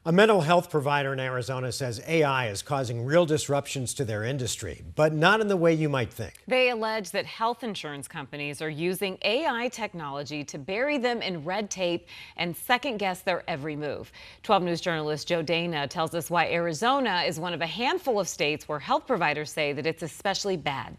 A mental health provider in Arizona says AI is causing real disruptions to their industry, but not in the way you might think. They allege that health insurance companies are using AI technology to bury them in red tape and second guess their every move. 12 News journalist Joe Dana tells us why Arizona is one of a handful of states where health providers say that it's especially bad.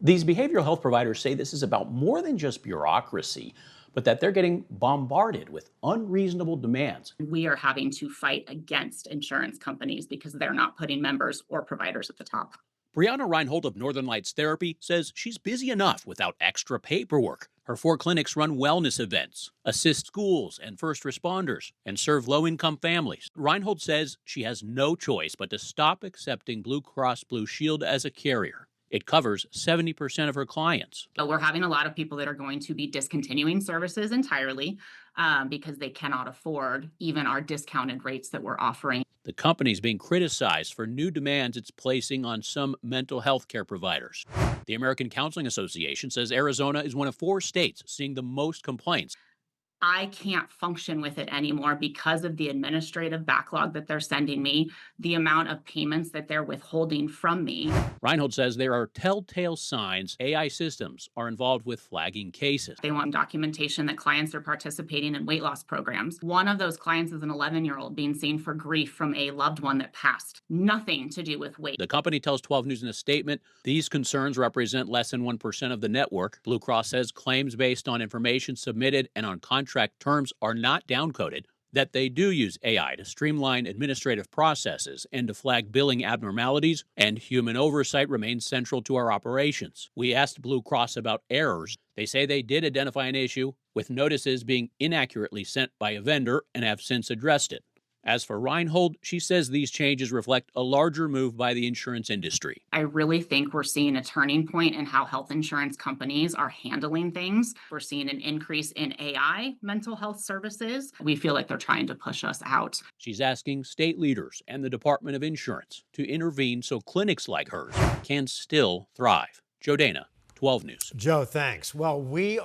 These behavioral health providers say this is about more than just bureaucracy, but that they're getting bombarded with unreasonable demands. We are having to fight against insurance companies because they're not putting members or providers at the top. Brianna Reinhold of Northern Lights Therapy says she's busy enough without extra paperwork. Her 4 clinics run wellness events, assist schools and first responders, and serve low-income families. Reinhold says she has no choice but to stop accepting Blue Cross Blue Shield as a carrier. It covers 70% of her clients. But we're having a lot of people that are going to be discontinuing services entirely because they cannot afford even our discounted rates that we're offering. The company's being criticized for new demands it's placing on some mental health care providers. The American Counseling Association says Arizona is one of 4 states seeing the most complaints. I can't function with it anymore because of the administrative backlog that they're sending me, the amount of payments that they're withholding from me. Reinhold says there are telltale signs AI systems are involved with flagging cases. They want documentation that clients are participating in weight loss programs. One of those clients is an 11-year-old being seen for grief from a loved one that passed. Nothing to do with weight. The company tells 12 News in a statement these concerns represent less than 1% of the network. Blue Cross says claims based on information submitted and on contract terms are not downcoded, that they do use AI to streamline administrative processes and to flag billing abnormalities, and human oversight remains central to our operations. We asked Blue Cross about errors. They say they did identify an issue with notices being inaccurately sent by a vendor and have since addressed it. As for Reinhold, she says these changes reflect a larger move by the insurance industry. I really think we're seeing a turning point in how health insurance companies are handling things. We're seeing an increase in AI mental health services. We feel like they're trying to push us out. She's asking state leaders and the Department of Insurance to intervene so clinics like hers can still thrive. Joe Dana, 12 News. Joe, thanks. Well, we